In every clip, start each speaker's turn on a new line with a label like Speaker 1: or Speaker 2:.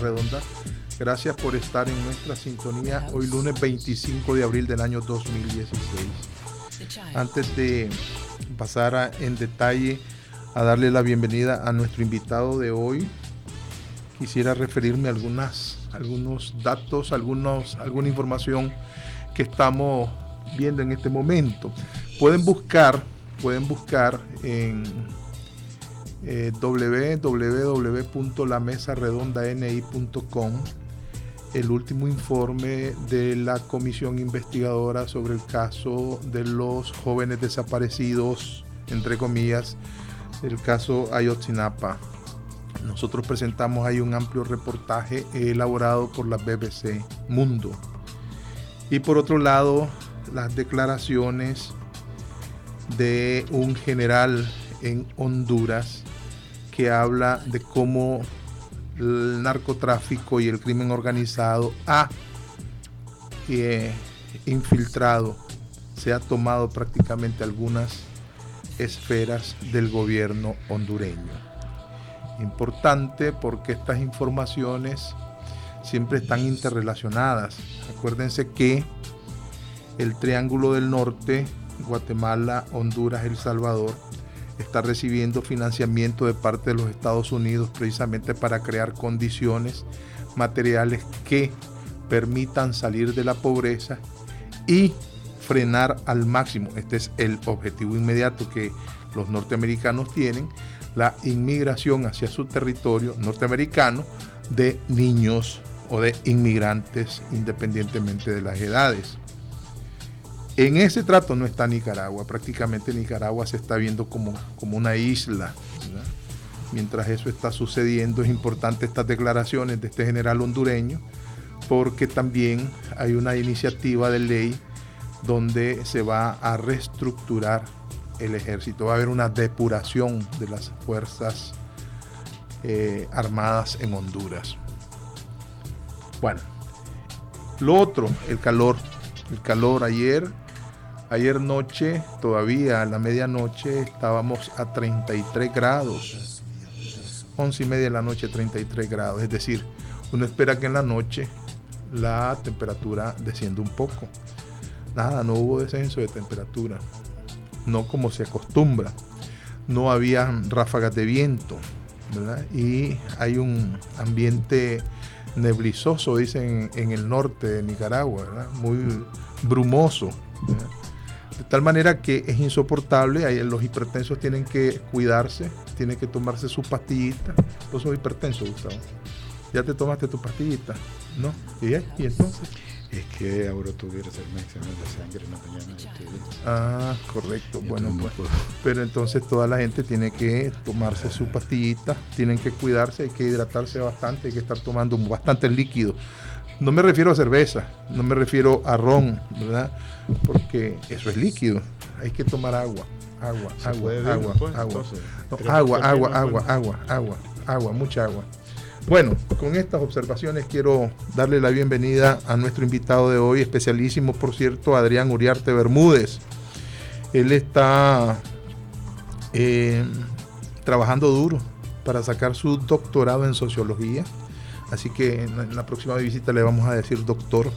Speaker 1: Redonda. Gracias por estar en nuestra sintonía hoy lunes 25 de abril del año 2016. Antes de pasar en detalle a darle la bienvenida a nuestro invitado de hoy, quisiera referirme a algunos datos, alguna información que estamos viendo en este momento. Pueden buscar en www.lamesaredondani.com el último informe de la comisión investigadora sobre el caso de los jóvenes desaparecidos, entre comillas, el caso Ayotzinapa. Nosotros presentamos ahí un amplio reportaje elaborado por la BBC Mundo. Y por otro lado, las declaraciones de un general en Honduras que habla de cómo el narcotráfico y el crimen organizado ha infiltrado, se ha tomado prácticamente algunas esferas del gobierno hondureño. Importante porque estas informaciones siempre están interrelacionadas. Acuérdense que el Triángulo del Norte, Guatemala, Honduras, El Salvador, está recibiendo financiamiento de parte de los Estados Unidos precisamente para crear condiciones materiales que permitan salir de la pobreza y frenar al máximo, este es el objetivo inmediato que los norteamericanos tienen, la inmigración hacia su territorio norteamericano de niños o de inmigrantes independientemente de las edades. En ese trato no está Nicaragua, prácticamente Nicaragua se está viendo como una isla, ¿verdad? Mientras eso está sucediendo, es importante estas declaraciones de este general hondureño, porque también hay una iniciativa de ley donde se va a reestructurar el ejército, va a haber una depuración de las fuerzas armadas en Honduras. Bueno, lo otro, el calor ayer noche, todavía a la medianoche estábamos a 33 grados, 11:30 de la noche, 33 grados, es decir, uno espera que en la noche la temperatura descienda un poco. Nada, no hubo descenso de temperatura, no como se acostumbra, no había ráfagas de viento, ¿verdad? Y hay un ambiente neblizoso, dicen, en el norte de Nicaragua, ¿verdad? Muy brumoso, ¿verdad? De tal manera que es insoportable. Ahí los hipertensos tienen que cuidarse, tienen que tomarse su pastillita. Vos sos hipertenso, Gustavo. ¿Ya te tomaste tu pastillita? ¿No? ¿Y entonces?
Speaker 2: Es que ahora tuviera que hacerme examen de sangre en la mañana.
Speaker 1: Ah, correcto. Bueno, pues, pero entonces toda la gente tiene que tomarse su pastillita, tienen que cuidarse, hay que hidratarse bastante, hay que estar tomando bastante líquido. No me refiero a cerveza, no me refiero a ron, ¿verdad? Porque eso es líquido. Hay que tomar agua, mucha agua. Bueno, con estas observaciones quiero darle la bienvenida a nuestro invitado de hoy, especialísimo, por cierto, Adrián Uriarte Bermúdez. Él está trabajando duro para sacar su doctorado en sociología. Así que en la próxima visita le vamos a decir doctor.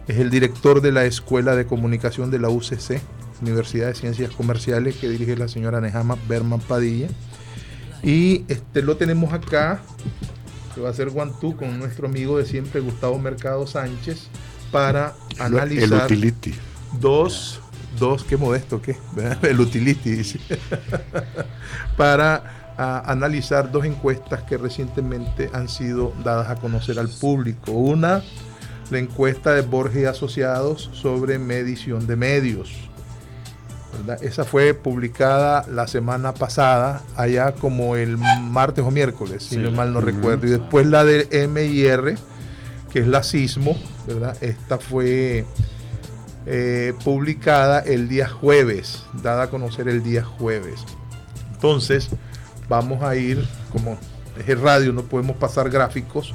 Speaker 1: Es el director de la Escuela de Comunicación de la UCC, Universidad de Ciencias Comerciales, que dirige la señora Nehama Berman Padilla. Y lo tenemos acá, que va a ser one-two con nuestro amigo de siempre, Gustavo Mercado Sánchez, para analizar
Speaker 2: el utility.
Speaker 1: Dos, qué modesto, ¿qué? El utility, dice. Para analizar dos encuestas que recientemente han sido dadas a conocer al público. Una, la encuesta de Borges y Asociados sobre medición de medios, ¿verdad? Esa fue publicada la semana pasada, allá como el martes o miércoles, si no mal no recuerdo. Y después la de MIR, que es la Sismo, ¿verdad? Esta fue publicada el día jueves, dada a conocer el día jueves. Entonces, vamos a ir, como es el radio, no podemos pasar gráficos,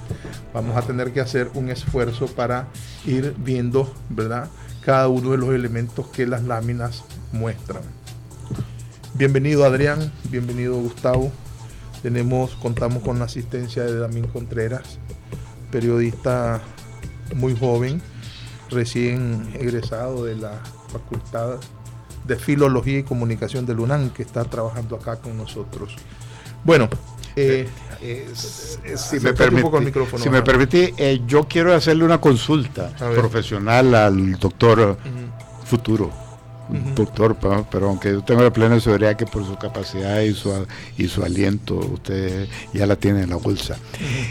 Speaker 1: vamos a tener que hacer un esfuerzo para ir viendo, ¿verdad?, cada uno de los elementos que las láminas muestran. Bienvenido Adrián, bienvenido Gustavo. Contamos con la asistencia de Damín Contreras periodista muy joven, recién egresado de la Facultad de Filología y Comunicación del UNAM, que está trabajando acá con nosotros. Bueno,
Speaker 2: si me permite, yo quiero hacerle una consulta profesional al doctor futuro. Doctor, pero aunque yo tengo la plena seguridad que por su capacidad y su aliento usted ya la tiene en la bolsa.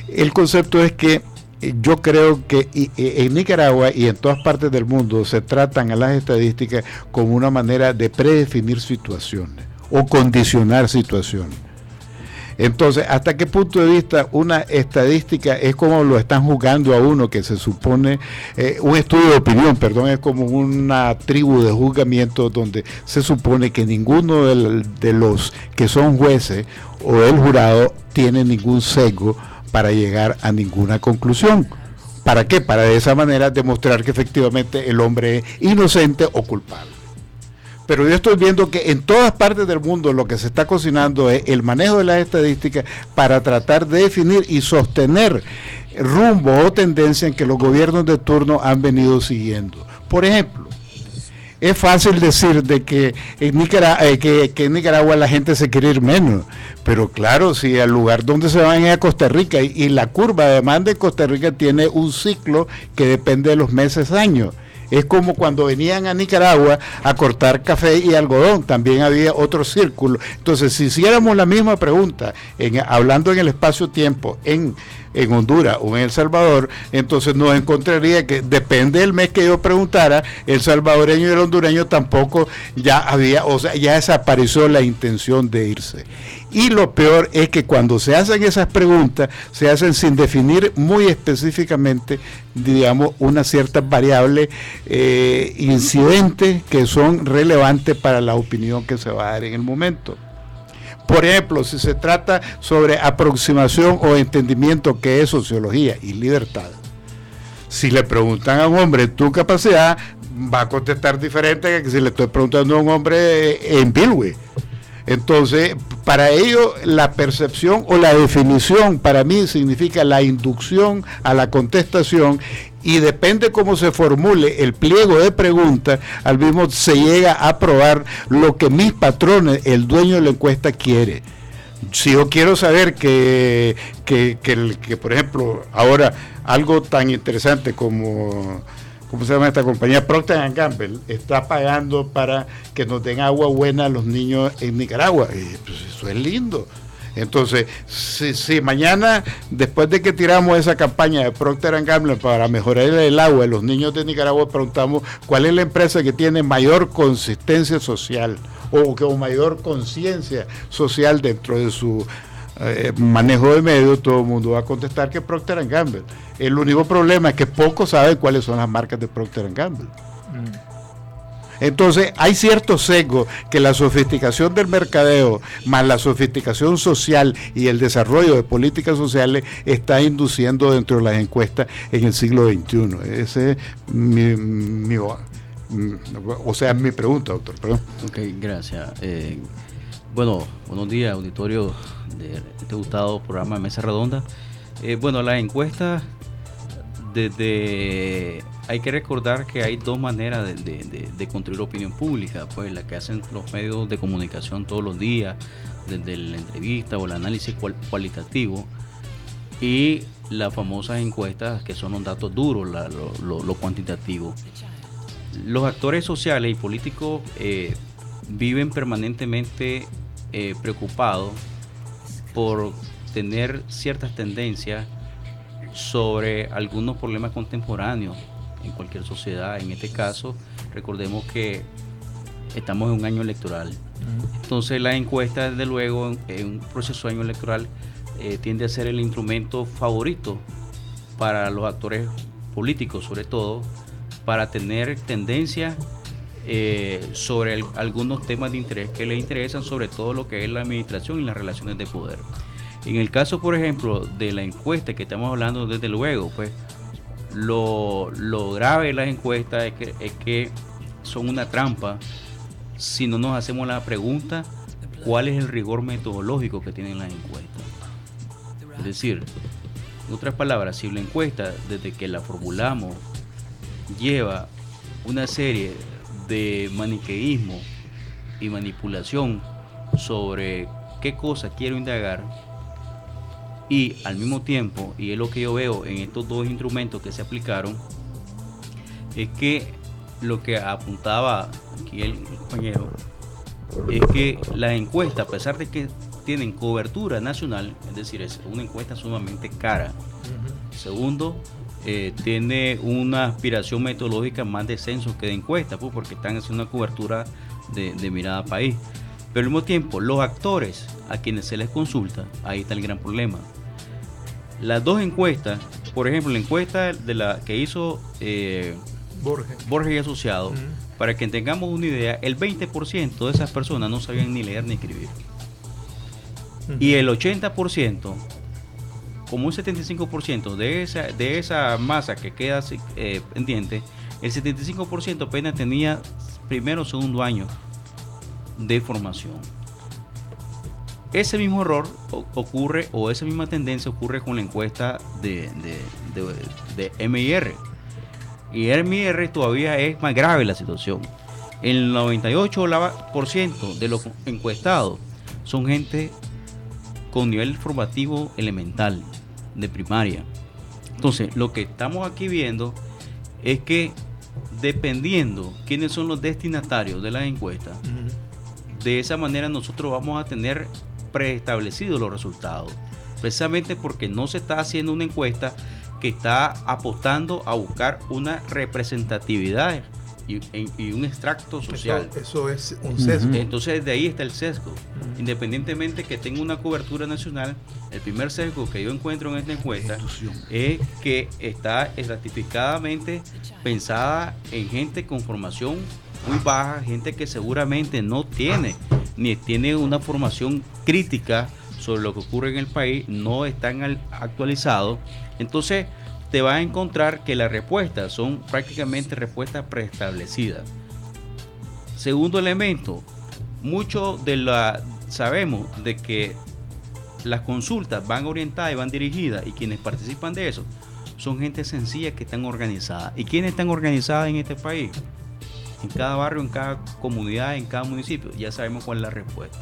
Speaker 2: El concepto es que yo creo que en Nicaragua y en todas partes del mundo se tratan a las estadísticas como una manera de predefinir situaciones o condicionar situaciones. Entonces, ¿hasta qué punto de vista una estadística es como lo están juzgando a uno, que se supone, un estudio de opinión, perdón, es como una tribu de juzgamiento donde se supone que ninguno de los que son jueces o el jurado tiene ningún sesgo para llegar a ninguna conclusión? ¿Para qué? Para de esa manera demostrar que efectivamente el hombre es inocente o culpable. Pero yo estoy viendo que en todas partes del mundo lo que se está cocinando es el manejo de las estadísticas para tratar de definir y sostener rumbo o tendencia en que los gobiernos de turno han venido siguiendo. Por ejemplo, es fácil decir de que en Nicaragua la gente se quiere ir menos, pero claro, si al lugar donde se van es a Costa Rica y la curva de demanda de Costa Rica tiene un ciclo que depende de los meses, años. Es como cuando venían a Nicaragua a cortar café y algodón, también había otro círculo. Entonces, si hiciéramos la misma pregunta, hablando en el espacio-tiempo, en Honduras o en El Salvador, entonces nos encontraría que depende del mes que yo preguntara, el salvadoreño y el hondureño tampoco ya había, o sea, ya desapareció la intención de irse. Y lo peor es que cuando se hacen esas preguntas, se hacen sin definir muy específicamente, digamos, unas ciertas variables incidentes que son relevantes para la opinión que se va a dar en el momento. Por ejemplo, si se trata sobre aproximación o entendimiento, que es sociología y libertad, si le preguntan a un hombre tu capacidad, va a contestar diferente que si le estoy preguntando a un hombre en Bilwi. Entonces, para ello, la percepción o la definición para mí significa la inducción a la contestación, y depende cómo se formule el pliego de preguntas, al mismo se llega a probar lo que mis patrones, el dueño de la encuesta, quiere. Si yo quiero saber que por ejemplo, ahora algo tan interesante como, ¿cómo se llama esta compañía? Procter & Gamble está pagando para que nos den agua buena a los niños en Nicaragua. Pues eso es lindo. Entonces, si mañana, después de que tiramos esa campaña de Procter & Gamble para mejorar el agua de los niños de Nicaragua, preguntamos cuál es la empresa que tiene mayor consistencia social o mayor conciencia social dentro de su manejo de medios, todo el mundo va a contestar que Procter & Gamble. El único problema es que pocos saben cuáles son las marcas de Procter & Gamble. Entonces hay cierto sesgo que la sofisticación del mercadeo más la sofisticación social y el desarrollo de políticas sociales está induciendo dentro de las encuestas en el siglo XXI. Ese es mi pregunta, doctor. Perdón.
Speaker 3: Ok, gracias. Bueno, buenos días, auditorio de este gustado programa de Mesa Redonda. Bueno, las encuestas, hay que recordar que hay dos maneras de construir opinión pública, pues la que hacen los medios de comunicación todos los días, desde la entrevista o el análisis cualitativo, y las famosas encuestas que son los datos duros, lo cuantitativo. Los actores sociales y políticos viven permanentemente preocupados por tener ciertas tendencias sobre algunos problemas contemporáneos en cualquier sociedad. En este caso, recordemos que estamos en un año electoral. Entonces la encuesta, desde luego, en un proceso de año electoral, tiende a ser el instrumento favorito para los actores políticos, sobre todo, para tener tendencias sobre algunos temas de interés que les interesan, sobre todo lo que es la administración y las relaciones de poder. En el caso, por ejemplo, de la encuesta que estamos hablando, desde luego, pues lo grave de las encuestas es que son una trampa si no nos hacemos la pregunta cuál es el rigor metodológico que tienen las encuestas. Es decir, En otras palabras, si la encuesta, desde que la formulamos, lleva una serie de maniqueísmo y manipulación sobre qué cosa quiero indagar, y al mismo tiempo, y es lo que yo veo en estos dos instrumentos que se aplicaron, es que lo que apuntaba aquí el compañero es que la encuesta, a pesar de que tienen cobertura nacional, es decir, es una encuesta sumamente cara. Segundo, tiene una aspiración metodológica más de censo que de encuesta, pues, porque están haciendo una cobertura de mirada país. Pero al mismo tiempo, los actores a quienes se les consulta, ahí está el gran problema. Las dos encuestas, por ejemplo, la encuesta de la que hizo Borges y Asociados, para que tengamos una idea, el 20% de esas personas no sabían ni leer ni escribir. Y el 80%, como un 75% de esa masa que queda pendiente, el 75% apenas tenía primero o segundo año de formación. Ese mismo error ocurre, o esa misma tendencia ocurre con la encuesta de MIR. Y MIR todavía es más grave la situación. El 98% de los encuestados son gente con nivel formativo elemental, de primaria. Entonces, lo que estamos aquí viendo es que, dependiendo quiénes son los destinatarios de las encuestas, de esa manera nosotros vamos a tener preestablecidos los resultados, precisamente porque no se está haciendo una encuesta que está apostando a buscar una representatividad y un extracto social.
Speaker 1: Eso es un sesgo.
Speaker 3: Entonces de ahí está el sesgo. Independientemente que tenga una cobertura nacional, el primer sesgo que yo encuentro en esta encuesta es que está estratificadamente pensada en gente con formación muy baja, gente que seguramente no tiene ni tiene una formación crítica sobre lo que ocurre en el país, no están actualizados. Entonces te vas a encontrar que las respuestas son prácticamente respuestas preestablecidas. Segundo elemento, sabemos de que las consultas van orientadas y van dirigidas, y quienes participan de eso son gente sencilla que están organizadas. ¿Y quiénes están organizadas en este país? En cada barrio, en cada comunidad, en cada municipio. Ya sabemos cuál es la respuesta.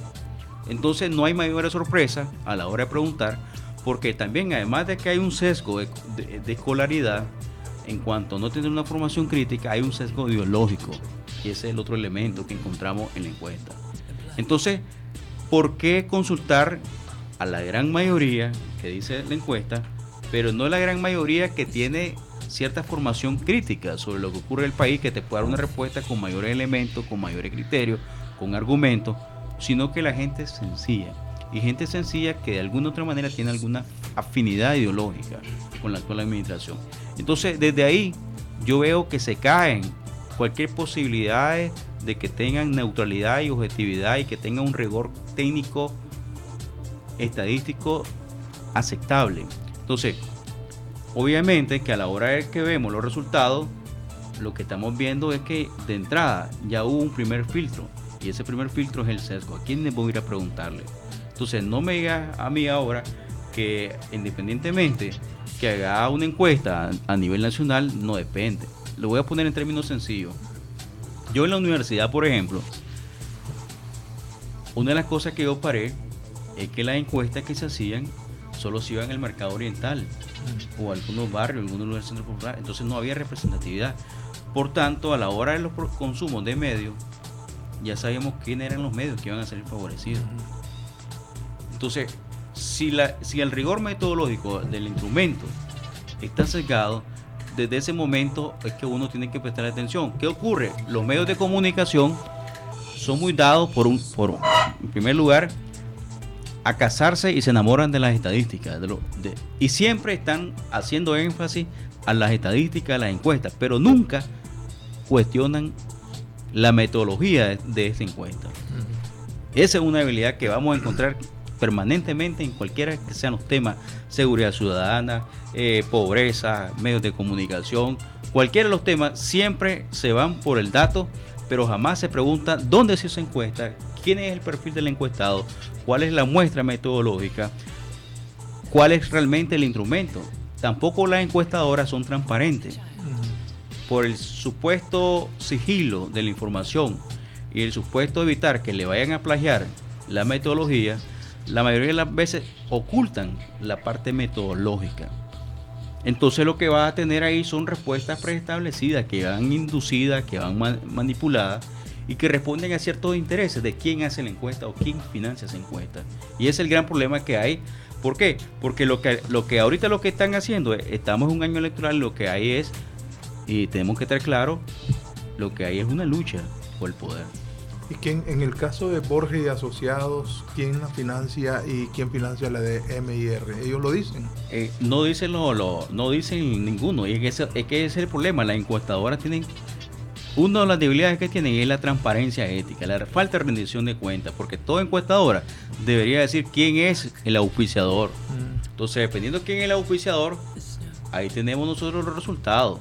Speaker 3: Entonces no hay mayores sorpresas a la hora de preguntar, porque también, además de que hay un sesgo de escolaridad, en cuanto a no tener una formación crítica, hay un sesgo ideológico, y ese es el otro elemento que encontramos en la encuesta. Entonces, ¿por qué consultar a la gran mayoría que dice la encuesta, pero no la gran mayoría que tiene cierta formación crítica sobre lo que ocurre en el país, que te pueda dar una respuesta con mayores elementos, con mayores criterios, con argumentos, sino que la gente es sencilla? Y gente sencilla que de alguna otra manera tiene alguna afinidad ideológica con la actual administración. Entonces, desde ahí yo veo que se caen cualquier posibilidad de que tengan neutralidad y objetividad, y que tengan un rigor técnico estadístico aceptable. Entonces, obviamente que a la hora de que vemos los resultados, lo que estamos viendo es que de entrada ya hubo un primer filtro, y ese primer filtro es el sesgo. ¿A quién les voy a ir a preguntarle? Entonces no me diga a mí ahora que, independientemente que haga una encuesta a nivel nacional, no depende. Lo voy a poner en términos sencillos. Yo en la universidad, por ejemplo, una de las cosas que yo paré es que las encuestas que se hacían solo se iban al mercado oriental o a algunos barrios, algunos lugares del centro popular. Entonces no había representatividad. Por tanto, a la hora de los consumos de medios, ya sabíamos quiénes eran los medios que iban a ser favorecidos. Entonces, si el rigor metodológico del instrumento está sesgado, desde ese momento es que uno tiene que prestar atención. ¿Qué ocurre? Los medios de comunicación son muy dados en primer lugar, a casarse, y se enamoran de las estadísticas. Y siempre están haciendo énfasis a las estadísticas, a las encuestas, pero nunca cuestionan la metodología de esta encuesta. Esa es una habilidad que vamos a encontrar permanentemente en cualquiera que sean los temas: seguridad ciudadana, pobreza, medios de comunicación. Cualquiera de los temas siempre se van por el dato, pero jamás se pregunta dónde se hizo encuesta, quién es el perfil del encuestado, cuál es la muestra metodológica, cuál es realmente el instrumento. Tampoco las encuestadoras son transparentes. Por el supuesto sigilo de la información y el supuesto de evitar que le vayan a plagiar la metodología, la mayoría de las veces ocultan la parte metodológica. Entonces lo que va a tener ahí son respuestas preestablecidas, que van inducidas, que van manipuladas y que responden a ciertos intereses de quién hace la encuesta o quién financia esa encuesta. Y ese es el gran problema que hay. ¿Por qué? Porque lo que ahorita lo que están haciendo, estamos en un año electoral, lo que hay es, y tenemos que estar claro, lo que hay es una lucha por el poder.
Speaker 1: ¿Y quién, en el caso de Borges y Asociados, quién la financia y quién financia la de MIR? ¿Ellos lo dicen?
Speaker 3: No dicen no dicen ninguno. Y es que ese es el problema. Las encuestadoras tienen, una de las debilidades que tienen es la transparencia ética, la falta de rendición de cuentas, porque toda encuestadora debería decir quién es el auspiciador. Entonces, dependiendo de quién es el auspiciador, ahí tenemos nosotros los resultados.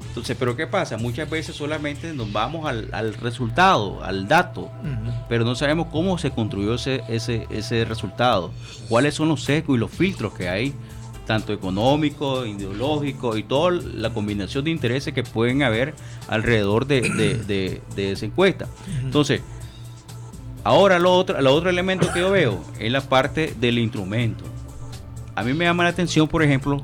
Speaker 3: Entonces, pero ¿qué pasa? Muchas veces solamente nos vamos al resultado, al dato, pero no sabemos cómo se construyó ese resultado, cuáles son los sesgos y los filtros que hay, tanto económicos, ideológicos y toda la combinación de intereses que pueden haber alrededor de esa encuesta. Entonces, ahora el otro elemento que yo veo es la parte del instrumento. A mí me llama la atención, por ejemplo,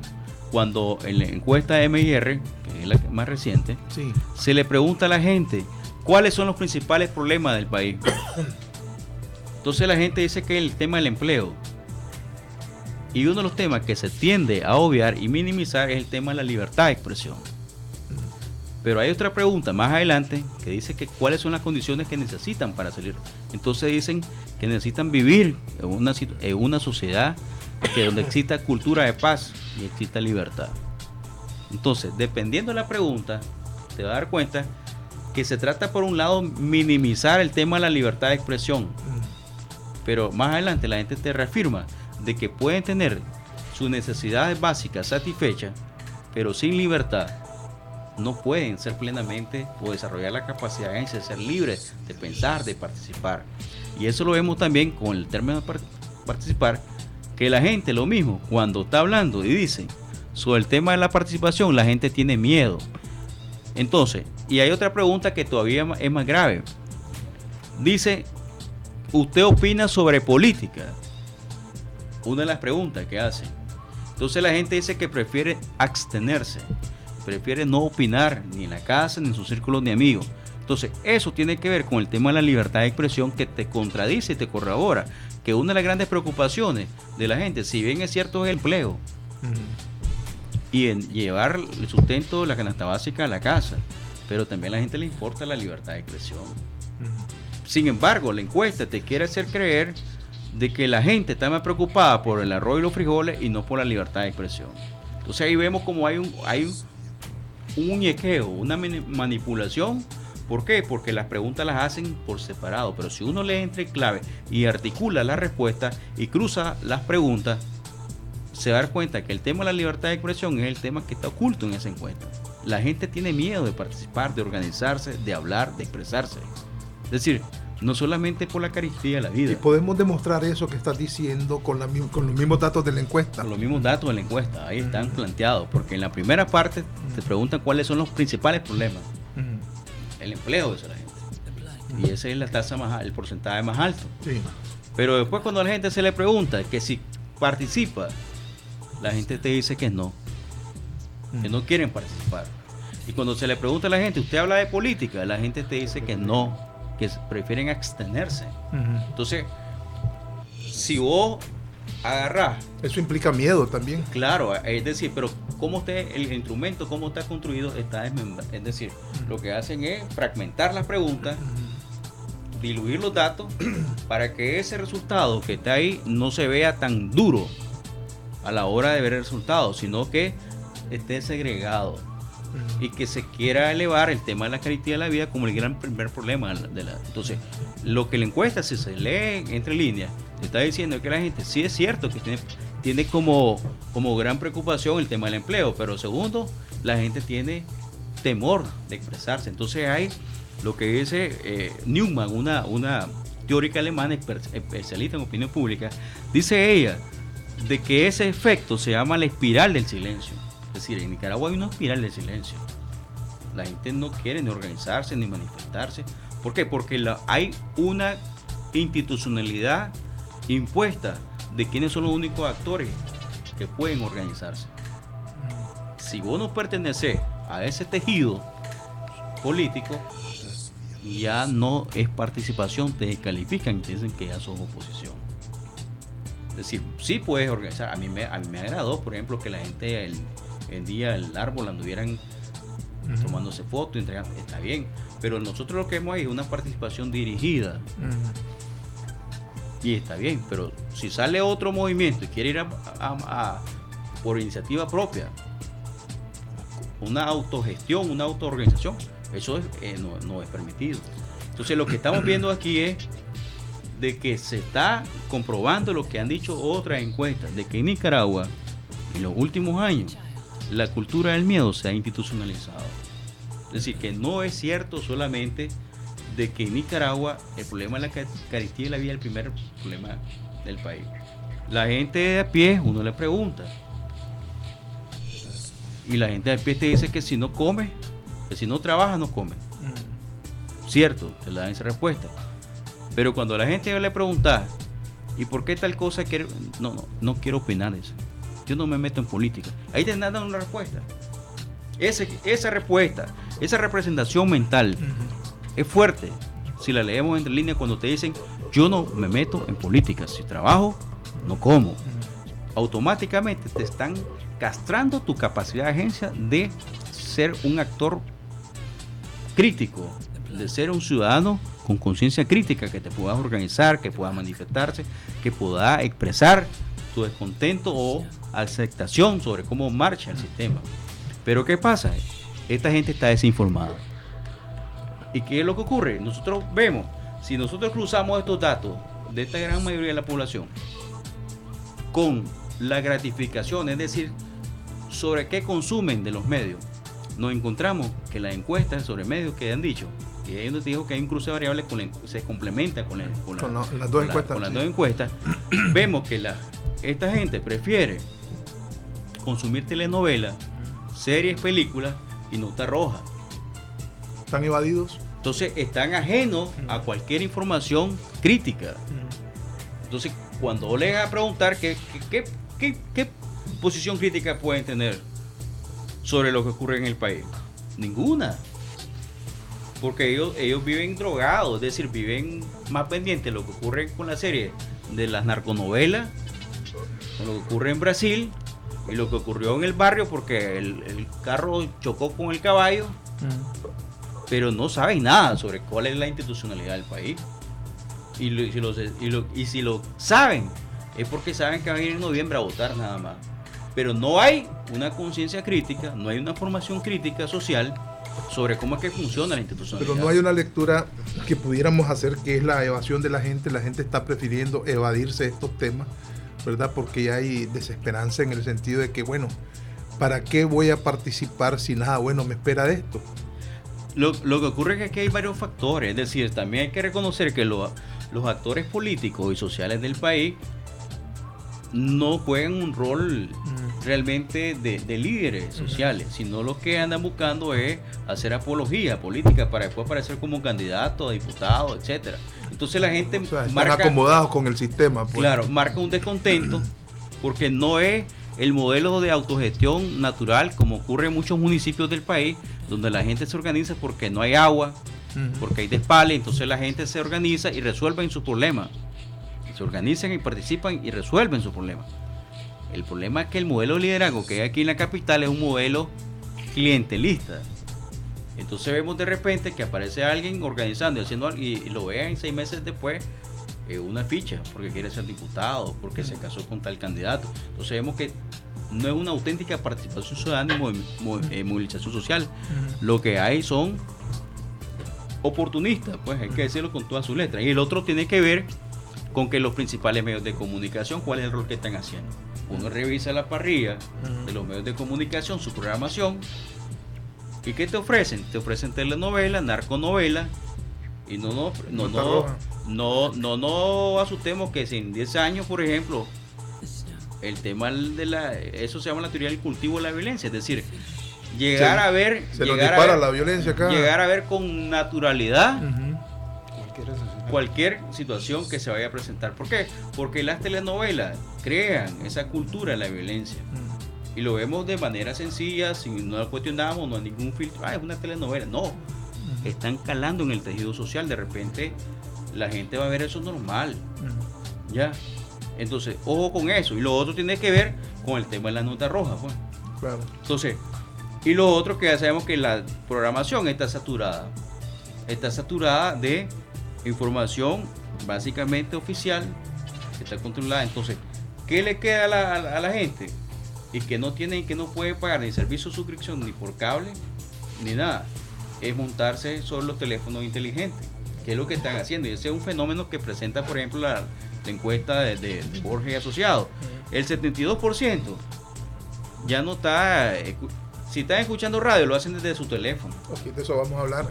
Speaker 3: cuando en la encuesta de MIR, que es la más reciente, sí, se le pregunta a la gente cuáles son los principales problemas del país. Entonces la gente dice que es el tema del empleo. Y uno de los temas que se tiende a obviar y minimizar es el tema de la libertad de expresión. Pero hay otra pregunta más adelante que dice que cuáles son las condiciones que necesitan para salir. Entonces dicen que necesitan vivir en una sociedad que donde exista cultura de paz y exista libertad. Entonces, dependiendo de la pregunta, te vas a dar cuenta que se trata por un lado minimizar el tema de la libertad de expresión, pero más adelante la gente te reafirma de que pueden tener sus necesidades básicas satisfechas, pero sin libertad no pueden ser plenamente o desarrollar la capacidad de ser libres de pensar, de participar. Y eso lo vemos también con el término de participar, que la gente lo mismo, cuando está hablando y dice sobre el tema de la participación, la gente tiene miedo. Entonces, y hay otra pregunta que todavía es más grave. Dice, ¿usted opina sobre política? Una de las preguntas que hacen. Entonces la gente dice que prefiere abstenerse, prefiere no opinar ni en la casa, ni en su círculo de amigos. Entonces, eso tiene que ver con el tema de la libertad de expresión, que te contradice y te corrobora que una de las grandes preocupaciones de la gente, si bien es cierto, es el empleo y en llevar el sustento de la canasta básica a la casa, pero también a la gente le importa la libertad de expresión. Sin embargo, la encuesta te quiere hacer creer de que la gente está más preocupada por el arroz y los frijoles y no por la libertad de expresión. Entonces ahí vemos como hay un muñequeo, una manipulación. ¿Por qué? Porque las preguntas las hacen por separado, pero si uno le entra en clave y articula la respuesta y cruza las preguntas, se va a dar cuenta que el tema de la libertad de expresión es el tema que está oculto en esa encuesta. La gente tiene miedo de participar, de organizarse, de hablar, de expresarse. Es decir, no solamente por la carestía de la vida.
Speaker 1: Y podemos demostrar eso que estás diciendo con los mismos datos de la encuesta.
Speaker 3: Con los mismos datos de la encuesta, ahí están planteados, porque en la primera parte te preguntan cuáles son los principales problemas. El empleo de la gente. Y esa es la tasa más, el porcentaje más alto. Sí. Pero después cuando a la gente se le pregunta que si participa, la gente te dice que no quieren participar. Y cuando se le pregunta a la gente, ¿usted habla de política? La gente te dice que no, que prefieren abstenerse. Entonces, si vos agarrás...
Speaker 1: Eso implica miedo también.
Speaker 3: Claro, es decir, pero cómo el instrumento, cómo está construido, está desmembrado. Es decir, lo que hacen es fragmentar las preguntas, diluir los datos, para que ese resultado que está ahí no se vea tan duro a la hora de ver el resultado, sino que esté segregado y que se quiera elevar el tema de la calidad de la vida como el gran primer problema entonces, lo que la encuesta, si se lee entre líneas, está diciendo que la gente sí es cierto que tiene como gran preocupación el tema del empleo, pero segundo, la gente tiene temor de expresarse. Entonces hay lo que dice Neumann, una teórica alemana especialista en opinión pública, dice ella de que ese efecto se llama la espiral del silencio. Es decir, en Nicaragua hay una espiral del silencio. La gente no quiere ni organizarse ni manifestarse. ¿Por qué? Porque hay una institucionalidad impuesta de quiénes son los únicos actores que pueden organizarse. Si vos no perteneces a ese tejido político, ya no es participación, te descalifican y te dicen que ya sos oposición. Es decir, sí puedes organizar. A mí me agradó, por ejemplo, que la gente el día del árbol anduvieran tomándose fotos, entregando, está bien, pero nosotros lo que hemos ahí es una participación dirigida. Y está bien, pero si sale otro movimiento y quiere ir por iniciativa propia, una autogestión, una autoorganización, eso no es permitido. Entonces lo que estamos viendo aquí es de que se está comprobando lo que han dicho otras encuestas, de que en Nicaragua en los últimos años la cultura del miedo se ha institucionalizado. Es decir, que no es cierto solamente de que en Nicaragua el problema de la carestía de la vida es el primer problema del país. La gente de a pie, uno le pregunta, y la gente de a pie te dice que si no come, que si no trabaja, no come. Cierto, te le dan esa respuesta. Pero cuando a la gente le pregunta, ¿y por qué tal cosa quiero? No quiero opinar eso. Yo no me meto en política. Ahí te dan una respuesta. Esa respuesta, esa representación mental es fuerte. Si la leemos entre líneas cuando te dicen, yo no me meto en política. Si trabajo, no como. Automáticamente te están castrando tu capacidad de agencia de ser un actor crítico, de ser un ciudadano con conciencia crítica, que te puedas organizar, que puedas manifestarse, que puedas expresar tu descontento o aceptación sobre cómo marcha el sistema. Pero ¿qué pasa? Esta gente está desinformada. ¿Y qué es lo que ocurre? Nosotros vemos, si nosotros cruzamos estos datos de esta gran mayoría de la población con la gratificación, es decir, sobre qué consumen de los medios, nos encontramos que las encuestas sobre medios que han dicho, y ellos nos dijo que hay un cruce de variables, se complementa con las dos encuestas, vemos que esta gente prefiere consumir telenovelas, series, películas y nota roja.
Speaker 1: ¿Están evadidos?
Speaker 3: Entonces están ajenos a cualquier información crítica. Entonces cuando vos les vas a preguntar qué posición crítica pueden tener sobre lo que ocurre en el país, ninguna. Porque ellos viven drogados, es decir, viven más pendientes de lo que ocurre con la serie de las narconovelas, con lo que ocurre en Brasil y lo que ocurrió en el barrio porque el carro chocó con el caballo, pero no saben nada sobre cuál es la institucionalidad del país. Y si lo saben, es porque saben que van a ir en noviembre a votar nada más. Pero no hay una conciencia crítica, no hay una formación crítica social sobre cómo es que funciona la institucionalidad.
Speaker 1: Pero no hay una lectura que pudiéramos hacer, que es la evasión de la gente. La gente está prefiriendo evadirse de estos temas, ¿verdad? Porque ya hay desesperanza en el sentido de que, bueno, ¿para qué voy a participar si nada bueno me espera de esto?
Speaker 3: Lo que ocurre es que aquí hay varios factores. Es decir, también hay que reconocer que los actores políticos y sociales del país no juegan un rol realmente de líderes sociales, sino lo que andan buscando es hacer apología política para después aparecer como candidato a diputado, etcétera. Entonces la gente
Speaker 1: están acomodados con el sistema, pues.
Speaker 3: Claro, marca un descontento porque no es el modelo de autogestión natural como ocurre en muchos municipios del país, donde la gente se organiza porque no hay agua, porque hay despale. Entonces la gente se organiza y resuelven sus problemas. Se organizan y participan y resuelven sus problemas. El problema es que el modelo de liderazgo que hay aquí en la capital es un modelo clientelista. Entonces vemos de repente que aparece alguien organizando y haciendo algo, y lo vean 6 meses después una ficha porque quiere ser diputado, porque se casó con tal candidato. Entonces vemos que no es una auténtica participación ciudadana y movilización social. Lo que hay son oportunistas, pues hay que decirlo con todas sus letras. Y el otro tiene que ver con que los principales medios de comunicación, ¿cuál es el rol que están haciendo? Uno revisa la parrilla de los medios de comunicación, su programación, ¿y qué te ofrecen? Te ofrecen telenovelas, narconovelas, y no asustemos que si en 10 años, por ejemplo, el tema eso se llama la teoría del cultivo de la violencia, es decir, llegar a ver
Speaker 1: la violencia acá.
Speaker 3: Llegar a ver con naturalidad cualquier situación que se vaya a presentar. ¿Por qué? Porque las telenovelas crean esa cultura de la violencia. Y lo vemos de manera sencilla, si no la cuestionamos, no hay ningún filtro. Es una telenovela. No. Están calando en el tejido social. De repente, la gente va a ver eso normal. ¿Ya? Entonces, ojo con eso. Y lo otro tiene que ver con el tema de la nota roja, pues.
Speaker 1: Claro.
Speaker 3: Entonces, y lo otro que ya sabemos que la programación está saturada. Está saturada de información básicamente oficial, que está controlada. Entonces, ¿qué le queda a la gente? Y que no tiene y que no puede pagar ni servicio de suscripción, ni por cable, ni nada. Es montarse sobre los teléfonos inteligentes, que es lo que están haciendo. Y ese es un fenómeno que presenta, por ejemplo, la encuesta de Borges y Asociados. El 72% ya no está... Si están escuchando radio, lo hacen desde su teléfono.
Speaker 1: Ok, de eso vamos a hablar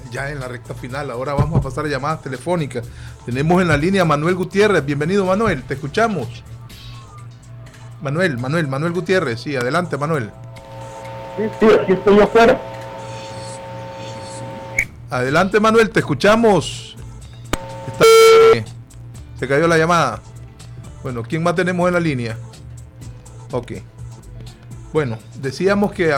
Speaker 1: ya en la recta final. Ahora vamos a pasar a llamadas telefónicas. Tenemos en la línea a Manuel Gutiérrez. Bienvenido, Manuel, te escuchamos. Manuel Gutiérrez, sí, adelante, Manuel.
Speaker 4: Sí, aquí estoy afuera.
Speaker 1: Adelante, Manuel, te escuchamos. Se cayó la llamada. Bueno, ¿quién más tenemos en la línea? Ok. Bueno, decíamos que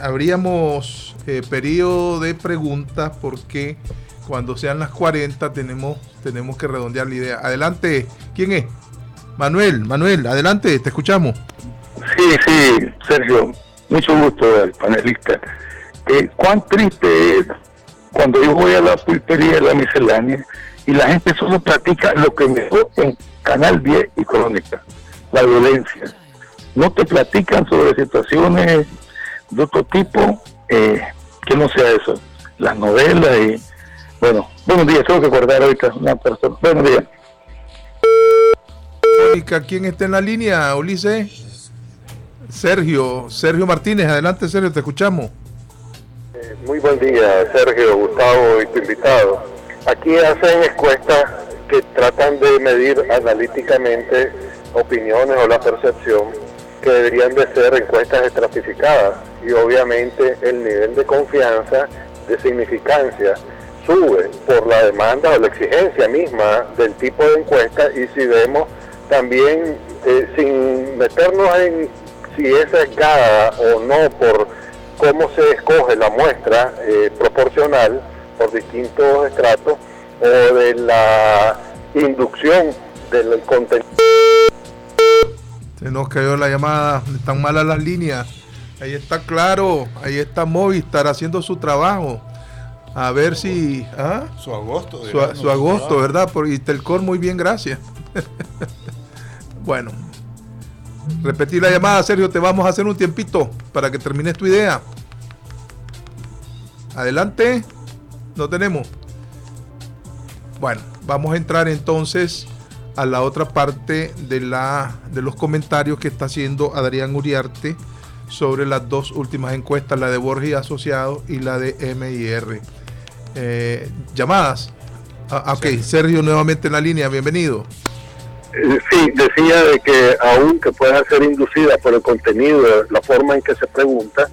Speaker 1: habríamos periodo de preguntas porque cuando sean las 40 tenemos que redondear la idea. Adelante, ¿quién es? Manuel, adelante, te escuchamos.
Speaker 4: Sí, Sergio, mucho gusto al panelista. Cuán triste es cuando yo voy a la pulpería de la miscelánea y la gente solo platica lo que me dio en Canal 10 y Crónica, la violencia. No te platican sobre situaciones de otro tipo, que no sea eso, las novelas y... Bueno, buenos días, tengo que acordar ahorita una persona. Buenos días.
Speaker 1: ¿Quién está en la línea, Ulises? Sergio Martínez, adelante Sergio, te escuchamos.
Speaker 5: Muy buen día, Sergio, Gustavo y tu invitado. Aquí hacen encuestas que tratan de medir analíticamente opiniones o la percepción, que deberían de ser encuestas estratificadas, y obviamente el nivel de confianza, de significancia, sube por la demanda o la exigencia misma del tipo de encuesta. Y si vemos también, sin meternos en si es sesgada o no por cómo se escoge la muestra proporcional por distintos estratos, o de la inducción del contenido.
Speaker 1: Se nos cayó la llamada, están malas las líneas. Ahí está Claro, ahí está Movistar haciendo su trabajo. A ver si...
Speaker 2: Su agosto.
Speaker 1: Su agosto, ¿verdad? Y Telcor, muy bien, gracias. Bueno, repetí la llamada, Sergio, te vamos a hacer un tiempito para que termines tu idea. Adelante, no tenemos. Bueno, vamos a entrar entonces a la otra parte de los comentarios que está haciendo Adrián Uriarte sobre las dos últimas encuestas, la de Borges y Asociados y la de MIR. Llamadas. Ok, Sergio nuevamente en la línea, bienvenido.
Speaker 5: Sí, decía de que aunque pueda ser inducida por el contenido, la forma en que se pregunta,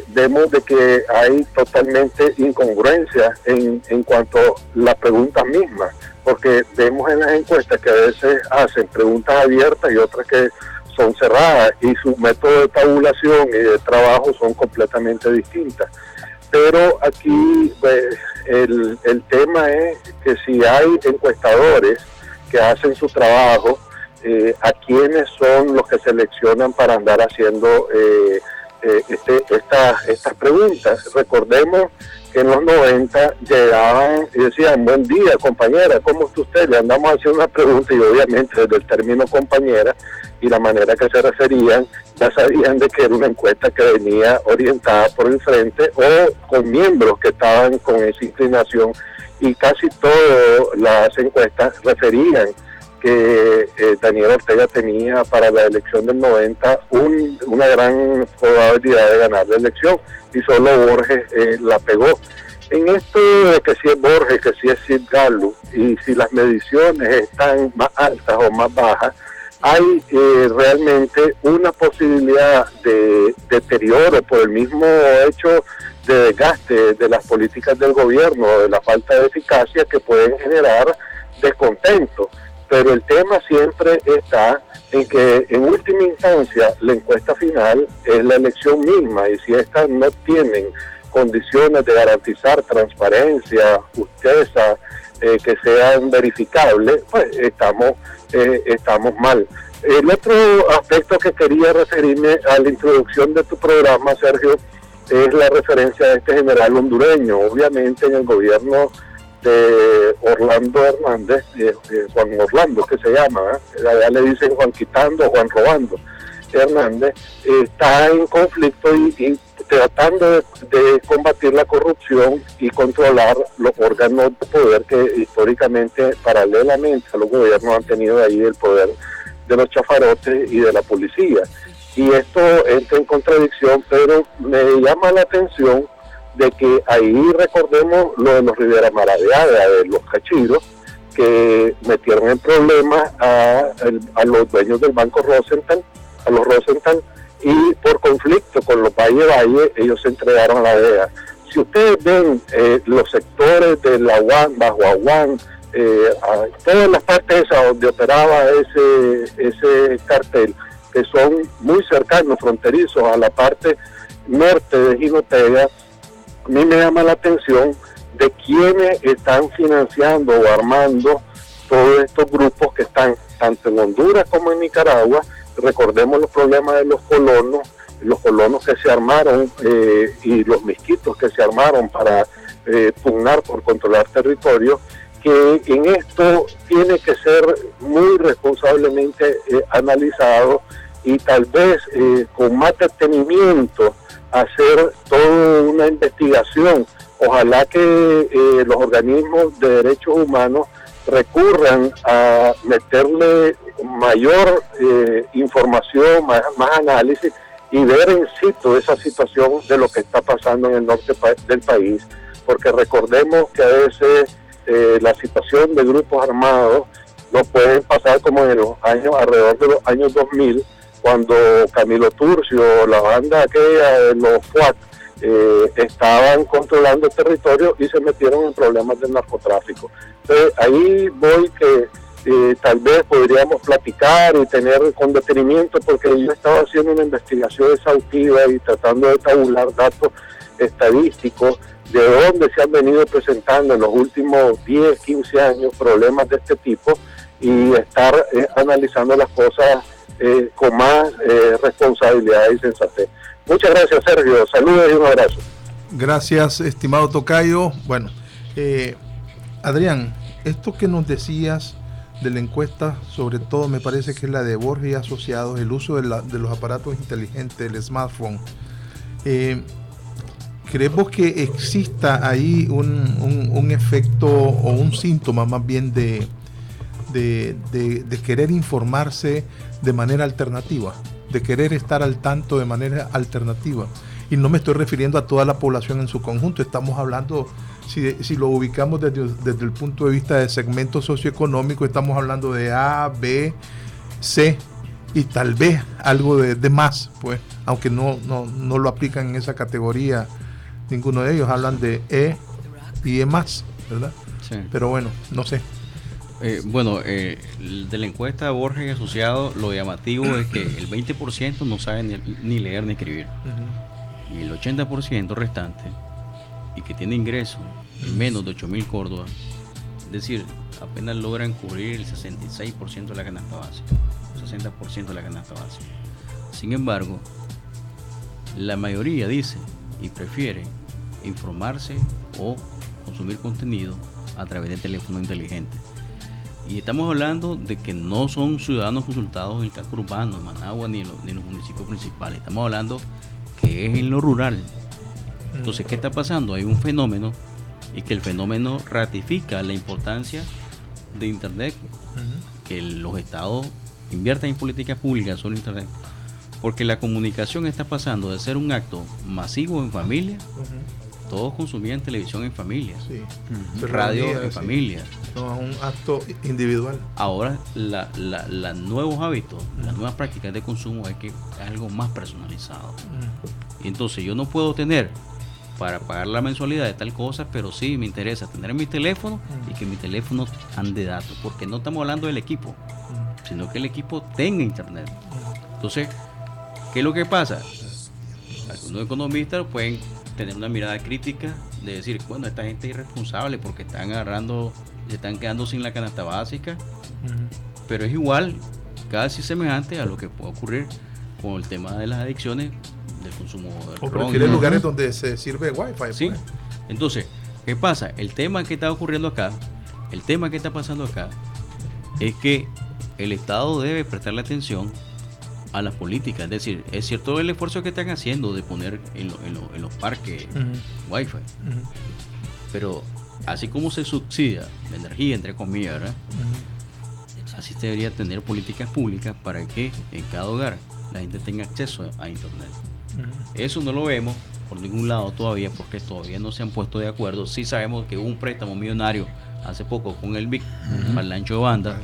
Speaker 5: vemos de que hay totalmente incongruencia en cuanto a las preguntas mismas, porque vemos en las encuestas que a veces hacen preguntas abiertas y otras que son cerradas, y su método de tabulación y de trabajo son completamente distintas. Pero aquí pues, el tema es que si hay encuestadores que hacen su trabajo, a quiénes son los que seleccionan para andar haciendo estas preguntas. Recordemos que en los 90 llegaban y decían: buen día, compañera, ¿cómo está usted? Le andamos haciendo una pregunta, y obviamente desde el término compañera y la manera que se referían, ya sabían de que era una encuesta que venía orientada por el frente o con miembros que estaban con esa inclinación, y casi todas las encuestas referían que Daniel Ortega tenía para la elección del 90 una gran probabilidad de ganar la elección, y solo Borges la pegó. En esto de que si es Borges, que si es Sid Gallup, y si las mediciones están más altas o más bajas, hay realmente una posibilidad de deterioro por el mismo hecho de desgaste de las políticas del gobierno, de la falta de eficacia, que pueden generar descontento. Pero el tema siempre está en que en última instancia la encuesta final es la elección misma, y si estas no tienen condiciones de garantizar transparencia, justeza, que sean verificables, pues estamos mal. El otro aspecto que quería referirme a la introducción de tu programa, Sergio, es la referencia de este general hondureño. Obviamente en el gobierno de Orlando Hernández, Juan Orlando que se llama, allá le dicen Juan Quitando, Juan Robando Hernández, está en conflicto y tratando de combatir la corrupción y controlar los órganos de poder que históricamente, paralelamente a los gobiernos, han tenido ahí el poder de los chafarotes y de la policía. Y esto entra en contradicción, pero me llama la atención de que ahí recordemos lo de los Rivera Maraviaga, de los cachiros, que metieron en problemas a los dueños del Banco Rosenthal, a los Rosenthal, y por conflicto con los Valle, ellos se entregaron a la DEA. Si ustedes ven los sectores de la UAN, bajo Aguán, todas las partes esas donde operaba ese cartel, que son muy cercanos, fronterizos a la parte norte de Jinotega, a mí me llama la atención de quiénes están financiando o armando todos estos grupos que están tanto en Honduras como en Nicaragua. Recordemos los problemas de los colonos que se armaron y los misquitos que se armaron para pugnar por controlar territorio, que en esto tiene que ser muy responsablemente analizado y tal vez con más detenimiento hacer toda una investigación. Ojalá que los organismos de derechos humanos recurran a meterle mayor información, más análisis y ver en situ esa situación de lo que está pasando en el norte del país, porque recordemos que a veces la situación de grupos armados no pueden pasar como en los años, alrededor de los años 2000, cuando Camilo Turcio, la banda aquella de los FUAT, estaban controlando el territorio y se metieron en problemas de narcotráfico. Entonces ahí voy que tal vez podríamos platicar y tener con detenimiento, porque yo estaba haciendo una investigación exhaustiva y tratando de tabular datos estadísticos de dónde se han venido presentando en los últimos 10, 15 años problemas de este tipo y estar analizando las cosas con más responsabilidad y sensatez. Muchas gracias, Sergio. Saludos y un abrazo.
Speaker 1: Gracias, estimado tocayo. Bueno, Adrián, esto que nos decías de la encuesta, sobre todo me parece que es la de Borges y Asociados, el uso de los aparatos inteligentes, el smartphone. ¿Creemos que exista ahí un efecto o un síntoma más bien de querer informarse de manera alternativa, de querer estar al tanto de manera alternativa? Y no me estoy refiriendo a toda la población en su conjunto, estamos hablando, si lo ubicamos desde el punto de vista de segmento socioeconómico, estamos hablando de A, B, C y tal vez algo de más, pues, aunque no lo aplican en esa categoría ninguno de ellos, hablan de E y E más, ¿verdad? Sí. Pero bueno, no sé.
Speaker 3: De la encuesta de Borges y Asociados, lo llamativo es que el 20% no sabe ni leer ni escribir. Uh-huh. Y el 80% restante, y que tiene ingresos menos de 8.000 córdobas, es decir, apenas logran cubrir el 66% de la canasta básica, 60% de la canasta básica. Sin embargo, la mayoría dice y prefiere informarse o consumir contenido a través de teléfono inteligente. Y estamos hablando de que no son ciudadanos consultados en el casco urbano, en Managua, ni en los municipios principales. Estamos hablando que es en lo rural. Entonces, ¿qué está pasando? Hay un fenómeno, y que el fenómeno ratifica la importancia de Internet, que los estados inviertan en políticas públicas sobre Internet, porque la comunicación está pasando de ser un acto masivo en familia todos consumían televisión en familia,
Speaker 1: Sí.
Speaker 3: radio en familia.
Speaker 1: No, es un acto individual.
Speaker 3: Ahora, los nuevos hábitos, las nuevas prácticas de consumo es que es algo más personalizado. Y entonces yo no puedo tener para pagar la mensualidad de tal cosa, pero sí me interesa tener mi teléfono y que mi teléfono ande datos, porque no estamos hablando del equipo, sino que el equipo tenga internet. Entonces, ¿qué es lo que pasa? Algunos economistas pueden tener una mirada crítica de decir, bueno, esta gente es irresponsable porque están quedando sin la canasta básica, pero es igual, casi semejante a lo que puede ocurrir con el tema de las adicciones del consumo del
Speaker 1: O
Speaker 3: ron.
Speaker 1: prefiere lugares donde se sirve Wi-Fi.
Speaker 3: Sí.
Speaker 1: Pues.
Speaker 3: Entonces, ¿qué pasa? El tema que está ocurriendo acá, el tema que está pasando acá, es que el Estado debe prestarle atención a las políticas. Es decir, es cierto el esfuerzo que están haciendo de poner en los parques Wi-Fi, pero así como se subsidia la energía, entre comillas, ¿verdad? Así se debería tener políticas públicas para que en cada hogar la gente tenga acceso a internet. Eso no lo vemos por ningún lado todavía, porque todavía no se han puesto de acuerdo. Sí sabemos que hubo un préstamo millonario hace poco con el BIC para el ancho de banda,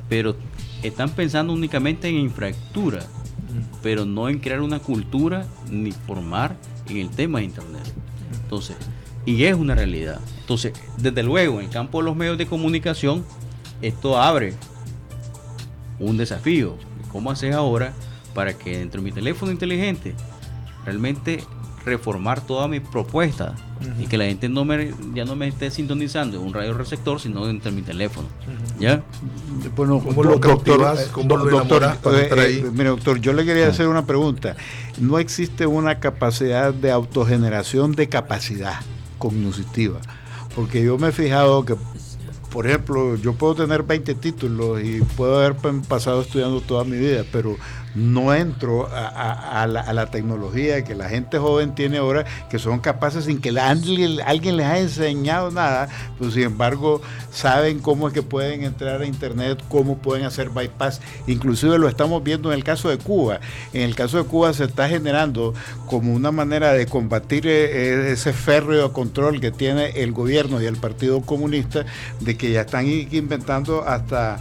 Speaker 3: pero están pensando únicamente en infraestructura, pero no en crear una cultura ni formar en el tema de internet. Entonces, y es una realidad. Entonces, desde luego, en el campo de los medios de comunicación, esto abre un desafío. ¿Cómo haces ahora para que dentro de mi teléfono inteligente realmente reformar toda mi propuesta y que la gente ya no me esté sintonizando en un radio receptor, sino dentro de mi teléfono? ¿Ya?
Speaker 2: Bueno,
Speaker 1: ¿Cómo lo cautivas? ¿Cómo lo enamoras para estar ahí?
Speaker 2: Mire, doctor, yo le quería hacer una pregunta. ¿No existe una capacidad de autogeneración de capacidad cognitiva? Porque yo me he fijado que, por ejemplo, yo puedo tener 20 títulos y puedo haber pasado estudiando toda mi vida, pero no entro a la tecnología que la gente joven tiene ahora, que son capaces sin que alguien les haya enseñado nada, pues sin embargo saben cómo es que pueden entrar a internet, cómo pueden hacer bypass. Inclusive lo estamos viendo en el caso de Cuba. En el caso de Cuba se está generando como una manera de combatir ese férreo control que tiene el gobierno y el Partido Comunista, de que ya están inventando hasta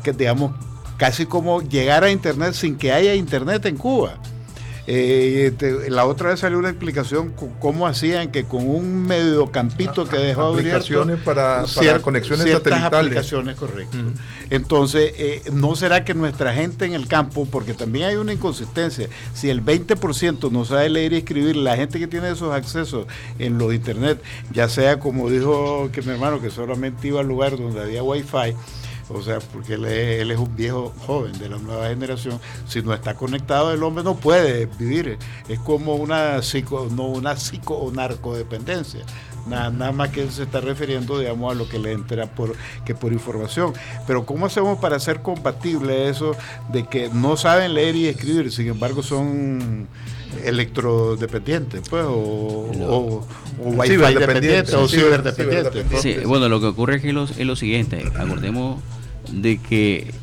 Speaker 2: que, digamos, casi como llegar a internet sin que haya internet en Cuba. La otra vez salió una explicación cómo hacían que con un mediocampito que dejó
Speaker 1: aplicaciones
Speaker 2: abierto
Speaker 1: para conexiones satelitales.
Speaker 2: Aplicaciones, correcto. Entonces, ¿no será que nuestra gente en el campo, porque también hay una inconsistencia, si el 20% no sabe leer y escribir, la gente que tiene esos accesos en los internet, ya sea como dijo que mi hermano, que solamente iba al lugar donde había Wi-Fi, o sea, porque él es un viejo joven de la nueva generación, si no está conectado el hombre no puede vivir, es como una psico o narcodependencia, nada más que él se está refiriendo, digamos, a lo que le entra por información. Pero ¿cómo hacemos para hacer compatible eso de que no saben leer y escribir, sin embargo son electrodependientes, pues, o Wi-Fi dependientes o ciberdependientes?
Speaker 3: Sí, bueno, lo que ocurre es que es lo siguiente, acordemos de que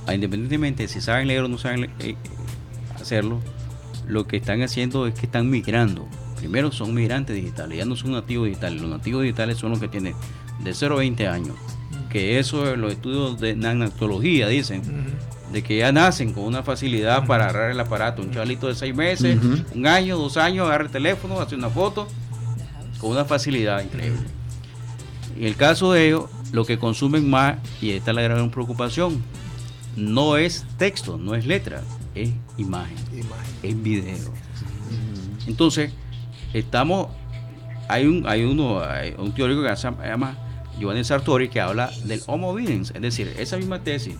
Speaker 3: independientemente si saben leer o no saben hacerlo, lo que están haciendo es que están migrando. Primero son migrantes digitales, ya no son nativos digitales. Los nativos digitales son los que tienen de 0 a 20 años, que eso los estudios de nanotología dicen, de que ya nacen con una facilidad para agarrar el aparato. Un chavito de 6 meses, 1 año, 2 años, agarra el teléfono, hace una foto con una facilidad increíble. En el caso de ellos, lo que consumen más, y esta es la gran preocupación, no es texto, no es letra, es imagen. Es video. Entonces, hay un teórico que se llama Giovanni Sartori, que habla del Homo videns, es decir, esa misma tesis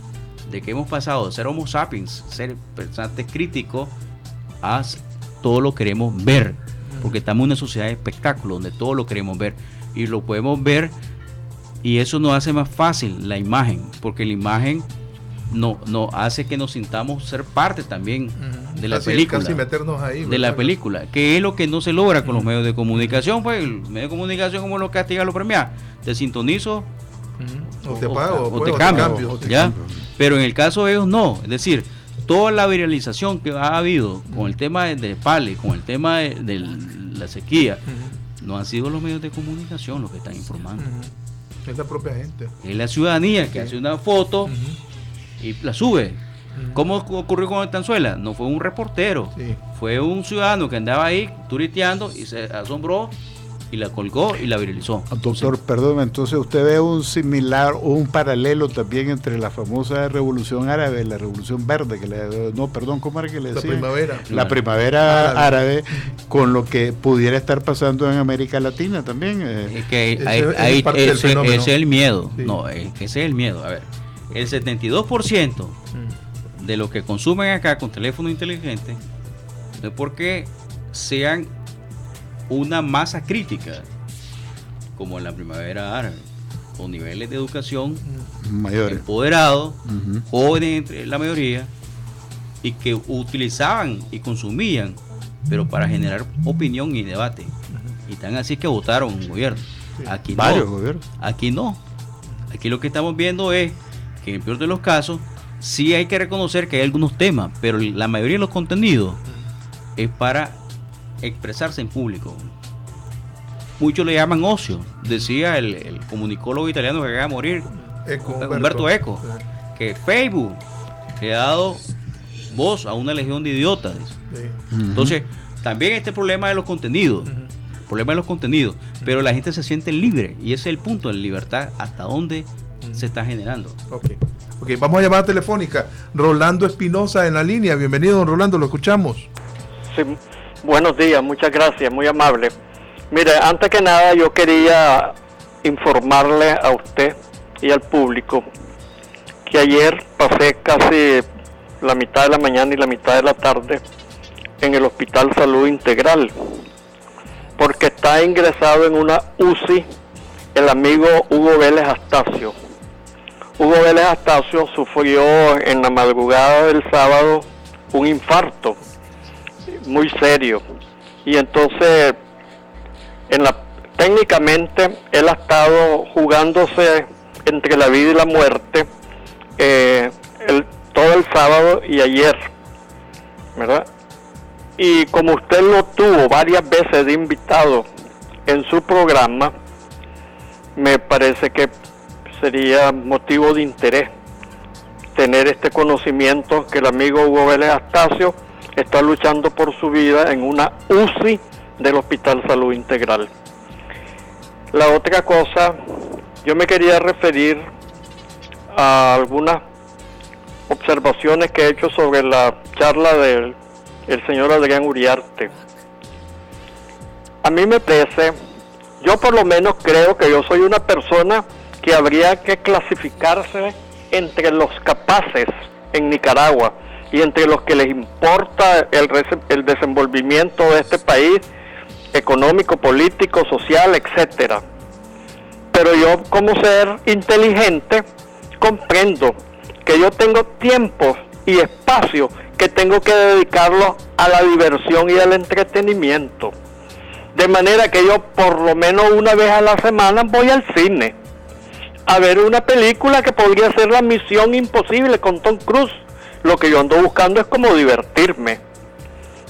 Speaker 3: de que hemos pasado de ser Homo sapiens, ser pensantes críticos, a todo lo queremos ver, porque estamos en una sociedad de espectáculo donde todo lo queremos ver y lo podemos ver, y eso nos hace más fácil la imagen, porque la imagen no hace que nos sintamos ser parte también de la película,
Speaker 1: casi meternos ahí,
Speaker 3: de la película, que es lo que no se logra con los medios de comunicación. Pues el medio de comunicación, como lo castiga, lo premia, te sintonizo
Speaker 1: o te pago
Speaker 3: o te cambio, ¿ya? Pero en el caso de ellos no, es decir, toda la viralización que ha habido con el tema de Pale, con el tema de la sequía, no han sido los medios de comunicación los que están informando.
Speaker 1: Es la propia gente.
Speaker 3: Es la ciudadanía que hace una foto y la sube. ¿Cómo ocurrió con Estanzuela? No fue un reportero, fue un ciudadano que andaba ahí turiteando y se asombró y la colgó y la viralizó.
Speaker 2: Doctor, perdón, entonces usted ve un similar o un paralelo también entre la famosa revolución árabe, la revolución verde, ¿cómo era que le decía? La primavera árabe, con lo que pudiera estar pasando en América Latina también.
Speaker 3: Es que ese es el miedo. Sí. No, ese es el miedo. A ver, el 72% de los que consumen acá con teléfono inteligente no es porque sean una masa crítica como en la primavera árabe, con niveles de educación mayores, empoderados, jóvenes entre la mayoría, y que utilizaban y consumían, pero para generar opinión y debate. Y tan así que votaron un gobierno. Aquí no. Aquí no. Aquí lo que estamos viendo es que en el peor de los casos sí hay que reconocer que hay algunos temas, pero la mayoría de los contenidos es para expresarse en público. Muchos le llaman ocio, decía el comunicólogo italiano que acaba de morir, Umberto Eco, que Facebook le ha dado voz a una legión de idiotas. Entonces, también este problema de los contenidos, pero la gente se siente libre, y ese es el punto de la libertad, hasta dónde se está generando.
Speaker 1: Ok, vamos a llamar a telefónica. Rolando Espinosa en la línea. Bienvenido, don Rolando, lo escuchamos.
Speaker 6: Sí. Buenos días, muchas gracias, muy amable. Mire, antes que nada yo quería informarle a usted y al público que ayer pasé casi la mitad de la mañana y la mitad de la tarde en el Hospital Salud Integral, porque está ingresado en una UCI el amigo Hugo Vélez Astacio. Hugo Vélez Astacio sufrió en la madrugada del sábado un infarto muy serio, y entonces técnicamente él ha estado jugándose entre la vida y la muerte todo el sábado y ayer, ¿verdad? Y como usted lo tuvo varias veces de invitado en su programa, me parece que sería motivo de interés tener este conocimiento que el amigo Hugo Vélez Astacio está luchando por su vida en una UCI del Hospital Salud Integral. La otra cosa, yo me quería referir a algunas observaciones que he hecho sobre la charla del señor Adrián Uriarte. A mí me parece, yo por lo menos creo que yo soy una persona que habría que clasificarse entre los capaces en Nicaragua y entre los que les importa el desenvolvimiento de este país, económico, político, social, etcétera. Pero yo, como ser inteligente, comprendo que yo tengo tiempo y espacio que tengo que dedicarlo a la diversión y al entretenimiento. De manera que yo por lo menos una vez a la semana voy al cine a ver una película que podría ser La Misión Imposible con Tom Cruise. Lo que yo ando buscando es como divertirme,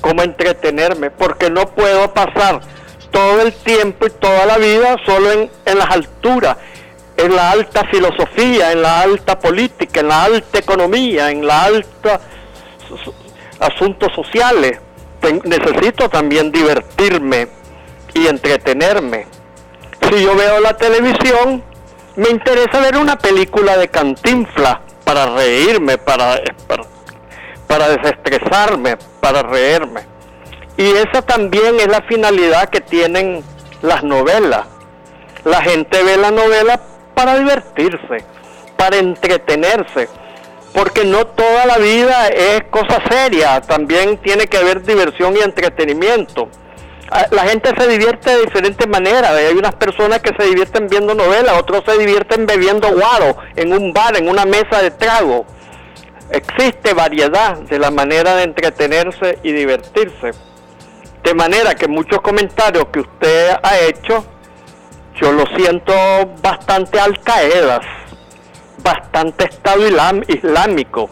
Speaker 6: como entretenerme, porque no puedo pasar todo el tiempo y toda la vida solo en las alturas, en la alta filosofía, en la alta política, en la alta economía, en la alta asuntos sociales. Necesito también divertirme y entretenerme. Si yo veo la televisión, me interesa ver una película de Cantinflas para reírme, para desestresarme, para reírme. Y esa también es la finalidad que tienen las novelas. La gente ve la novela para divertirse, para entretenerse, porque no toda la vida es cosa seria, también tiene que haber diversión y entretenimiento. La gente se divierte de diferentes maneras. Hay unas personas que se divierten viendo novelas, otros se divierten bebiendo guaro en un bar, en una mesa de trago. Existe variedad de la manera de entretenerse y divertirse. De manera que muchos comentarios que usted ha hecho, yo lo siento bastante Al Qaeda, bastante Estado Islámico,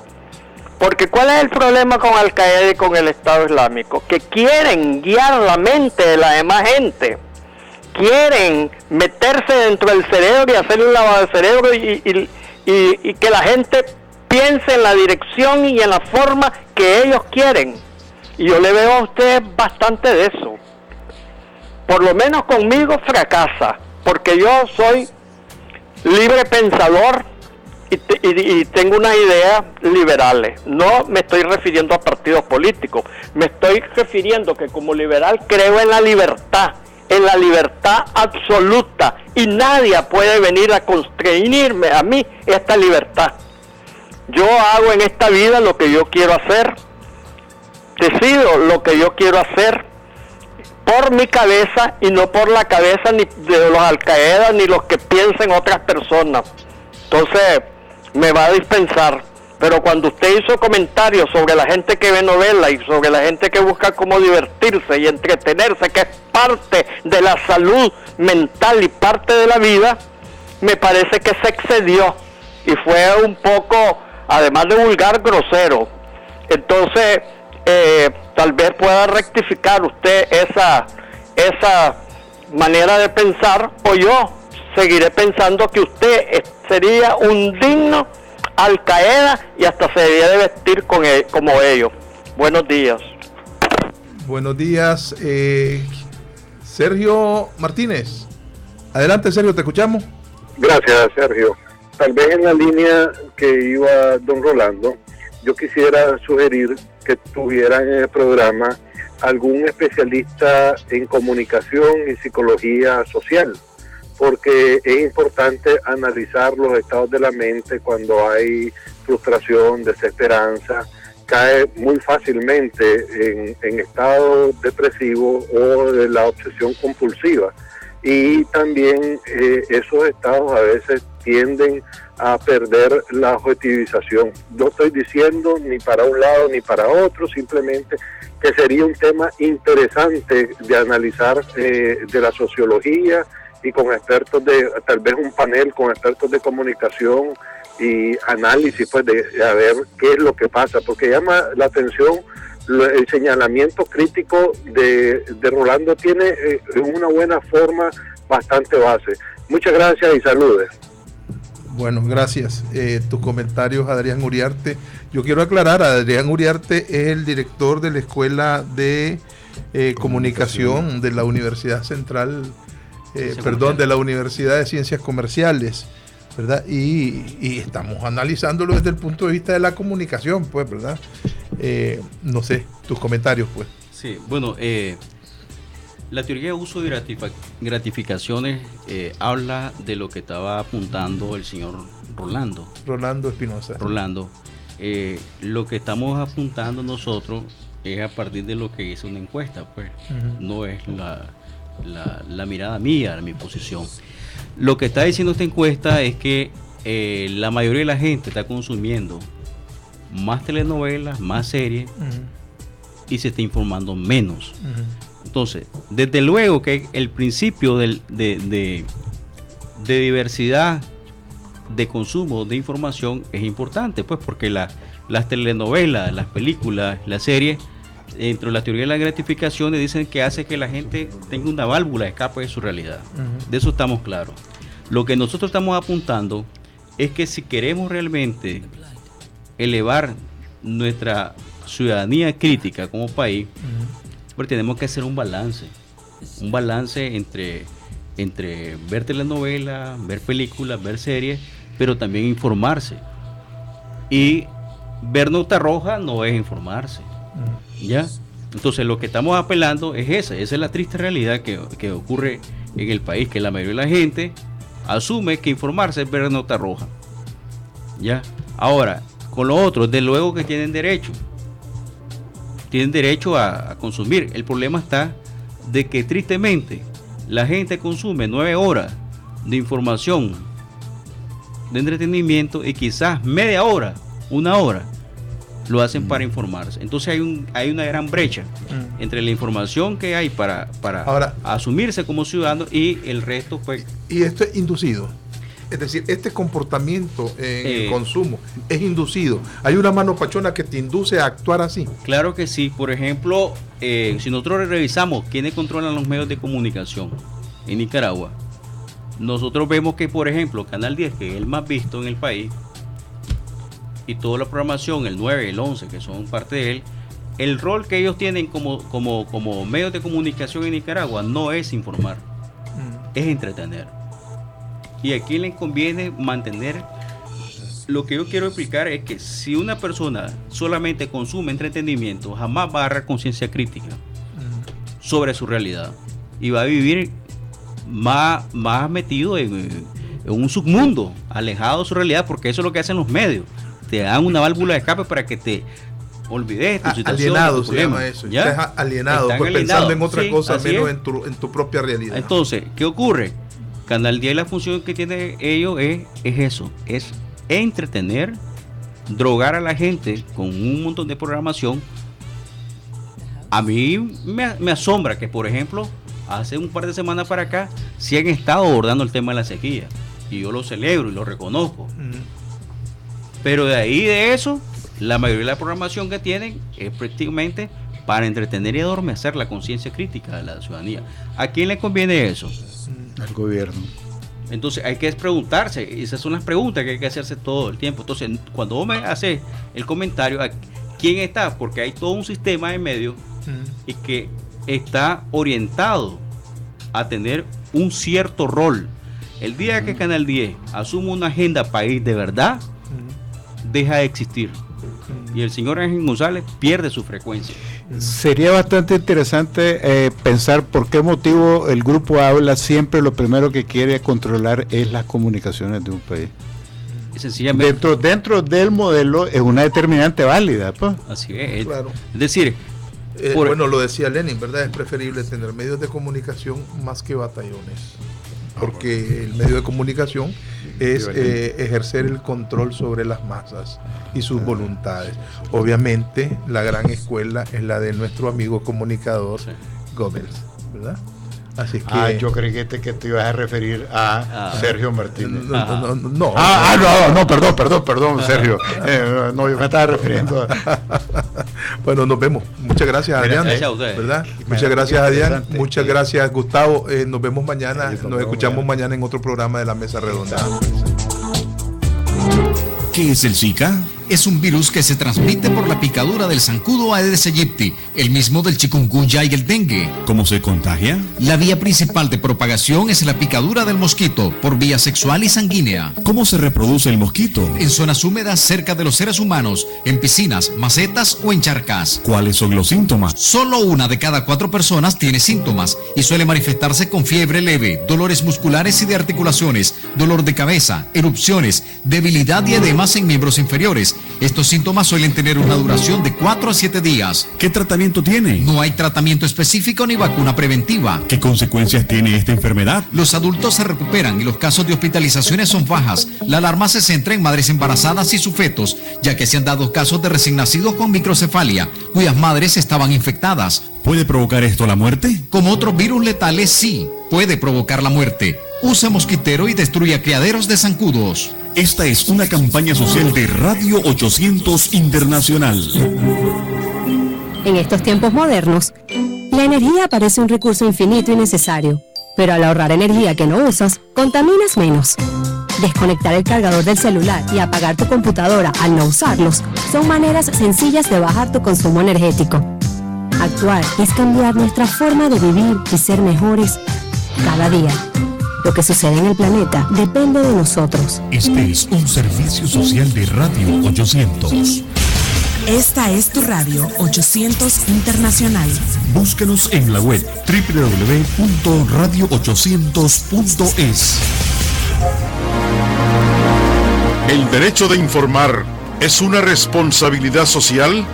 Speaker 6: Porque ¿cuál es el problema con Al Qaeda y con el Estado Islámico? Que quieren guiar la mente de la demás gente, quieren meterse dentro del cerebro y hacer un lavado de cerebro y que la gente piense en la dirección y en la forma que ellos quieren. Y yo le veo a usted bastante de eso. Por lo menos conmigo fracasa, porque yo soy libre pensador y tengo unas ideas liberales. No me estoy refiriendo a partidos políticos, me estoy refiriendo que como liberal creo en la libertad absoluta, y nadie puede venir a constreñirme a mí esta libertad. Yo hago en esta vida lo que yo quiero hacer, decido lo que yo quiero hacer por mi cabeza y no por la cabeza ni de los Al Qaeda ni los que piensen otras personas. Entonces me va a dispensar. Pero cuando usted hizo comentarios sobre la gente que ve novelas y sobre la gente que busca cómo divertirse y entretenerse, que es parte de la salud mental y parte de la vida, me parece que se excedió y fue un poco, además de vulgar, grosero. Entonces tal vez pueda rectificar usted esa manera de pensar, o yo seguiré pensando que usted sería un digno Al Qaeda y hasta se debería de vestir como ellos. Buenos días.
Speaker 1: Buenos días, Sergio Martínez. Adelante, Sergio, te escuchamos.
Speaker 5: Gracias, Sergio. Tal vez en la línea que iba don Rolando, yo quisiera sugerir que tuviera en el programa algún especialista en comunicación y psicología social, porque es importante analizar los estados de la mente cuando hay frustración, desesperanza, cae muy fácilmente en estado depresivo o de la obsesión compulsiva. Y también esos estados a veces tienden a perder la objetivización. No estoy diciendo ni para un lado ni para otro, simplemente que sería un tema interesante de analizar de la sociología y con expertos tal vez un panel con expertos de comunicación y análisis, pues, de a ver qué es lo que pasa, porque llama la atención el señalamiento crítico de Rolando. Tiene una buena forma, bastante base. Muchas gracias y saludes.
Speaker 1: Bueno, gracias. Tus comentarios, Adrián Uriarte. Yo quiero aclarar, Adrián Uriarte es el director de la Escuela de Comunicación de la Universidad Central, de la Universidad de Ciencias Comerciales, ¿verdad? Y estamos analizándolo desde el punto de vista de la comunicación, pues, ¿verdad? No sé, tus comentarios, pues.
Speaker 3: Sí, bueno, la teoría de uso de gratificaciones habla de lo que estaba apuntando el señor Rolando
Speaker 1: Espinosa.
Speaker 3: Lo que estamos apuntando nosotros es a partir de lo que hizo una encuesta, pues. No es la mirada mía, mi posición. Lo que está diciendo esta encuesta es que la mayoría de la gente está consumiendo más telenovelas, más series, y se está informando menos. Entonces, desde luego que el principio de diversidad de consumo de información es importante, pues, porque las telenovelas, las películas, las series, dentro de la teoría de las gratificaciones, dicen que hace que la gente tenga una válvula de escape de su realidad. De eso estamos claros. Lo que nosotros estamos apuntando es que si queremos realmente elevar nuestra ciudadanía crítica como país, pues tenemos que hacer un balance entre ver telenovelas, ver películas, ver series, pero también informarse. Y ver nota roja no es informarse. ¿Ya? Entonces lo que estamos apelando es esa es la triste realidad que ocurre en el país, que la mayoría de la gente asume que informarse es ver nota roja. ¿Ya? Ahora, con los otros, de luego que tienen derecho a consumir. El problema está de que tristemente la gente consume 9 horas de información, de entretenimiento, y quizás media hora, 1 hora lo hacen para informarse. Entonces hay una gran brecha entre la información que hay para ahora asumirse como ciudadano y el resto, pues.
Speaker 1: Y esto es inducido. Es decir, este comportamiento en el consumo es inducido. Hay una mano pachona que te induce a actuar así.
Speaker 3: Claro que sí. Por ejemplo, si nosotros revisamos quiénes controlan los medios de comunicación en Nicaragua, nosotros vemos que, por ejemplo, Canal 10, que es el más visto en el país, y toda la programación, el 9, el 11, que son parte de él, el rol que ellos tienen como medios de comunicación en Nicaragua no es informar, es entretener. Y aquí les conviene mantener. Lo que yo quiero explicar es que si una persona solamente consume entretenimiento, jamás va a agarrar conciencia crítica sobre su realidad y va a vivir más metido en un submundo, alejado de su realidad, porque eso es lo que hacen los medios. Te dan una válvula de escape para que te olvides de tu situación.
Speaker 1: Alienado se llama eso. ¿Ya? Estás alienado, pues pensando en otra cosa menos en tu propia realidad.
Speaker 3: Entonces, ¿qué ocurre? Canal 10, la función que tiene ellos es eso, es entretener, drogar a la gente con un montón de programación. A mí me asombra que, por ejemplo, hace un par de semanas para acá, sí han estado abordando el tema de la sequía. Y yo lo celebro y lo reconozco. Pero de ahí de eso, la mayoría de la programación que tienen es prácticamente para entretener y adormecer la conciencia crítica de la ciudadanía. ¿A quién le conviene eso?
Speaker 2: Al gobierno.
Speaker 3: Entonces hay que preguntarse, esas son las preguntas que hay que hacerse todo el tiempo. Entonces, cuando vos me haces el comentario, ¿quién está? Porque hay todo un sistema de medios y que está orientado a tener un cierto rol. El día que Canal 10 asume una agenda país de verdad, deja de existir. Y el señor Ángel González pierde su frecuencia.
Speaker 2: Sería bastante interesante pensar por qué motivo el grupo Habla siempre lo primero que quiere controlar es las comunicaciones de un país.
Speaker 3: Sencillamente,
Speaker 2: dentro del modelo es una determinante válida, pues.
Speaker 3: Así es.
Speaker 1: Claro.
Speaker 3: Es decir,
Speaker 1: bueno, lo decía Lenin, ¿verdad? Es preferible tener medios de comunicación más que batallones. Porque el medio de comunicación es ejercer el control sobre las masas y sus voluntades. Obviamente, la gran escuela es la de nuestro amigo comunicador Goebbels, ¿verdad? Así que
Speaker 2: yo creí que te ibas a referir a Sergio Martínez.
Speaker 1: No,
Speaker 2: perdón, Sergio. No, yo me estaba refiriendo a...
Speaker 1: Bueno, nos vemos. Muchas gracias, Adrián. ¿Verdad? Muchas gracias, Adrián. Muchas gracias, Gustavo. Nos vemos mañana. Nos escuchamos mañana en otro programa de la Mesa Redonda.
Speaker 7: ¿Qué es el Zika? Es un virus que se transmite por la picadura del zancudo Aedes aegypti, el mismo del chikungunya y el dengue.
Speaker 8: ¿Cómo se contagia?
Speaker 7: La vía principal de propagación es la picadura del mosquito, por vía sexual y sanguínea.
Speaker 8: ¿Cómo se reproduce el mosquito?
Speaker 7: En zonas húmedas cerca de los seres humanos, en piscinas, macetas o en charcas.
Speaker 8: ¿Cuáles son los síntomas?
Speaker 7: Solo 1 de cada 4 personas tiene síntomas y suele manifestarse con fiebre leve, dolores musculares y de articulaciones, dolor de cabeza, erupciones, debilidad y edemas en miembros inferiores. Estos síntomas suelen tener una duración de 4 a 7 días.
Speaker 8: ¿Qué tratamiento tiene?
Speaker 7: No hay tratamiento específico ni vacuna preventiva.
Speaker 8: ¿Qué consecuencias tiene esta enfermedad?
Speaker 7: Los adultos se recuperan y los casos de hospitalizaciones son bajas. La alarma se centra en madres embarazadas y sus fetos, ya que se han dado casos de recién nacidos con microcefalia, cuyas madres estaban infectadas.
Speaker 8: ¿Puede provocar esto la muerte?
Speaker 7: Como otros virus letales, sí, puede provocar la muerte. Use mosquitero y destruya criaderos de zancudos.
Speaker 8: Esta es una campaña social de Radio 800 Internacional.
Speaker 9: En estos tiempos modernos, la energía parece un recurso infinito y necesario, pero al ahorrar energía que no usas, contaminas menos. Desconectar el cargador del celular y apagar tu computadora al no usarlos son maneras sencillas de bajar tu consumo energético. Actuar es cambiar nuestra forma de vivir y ser mejores cada día. Lo que sucede en el planeta depende de nosotros.
Speaker 8: Este es un servicio social de Radio 800.
Speaker 10: Esta es tu Radio 800 Internacional.
Speaker 8: Búscanos en la web www.radio800.es.
Speaker 11: El derecho de informar es una responsabilidad social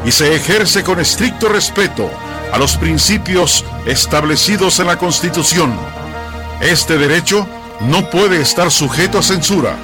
Speaker 11: y se ejerce con estricto respeto a los principios establecidos en la Constitución. Este derecho no puede estar sujeto a censura.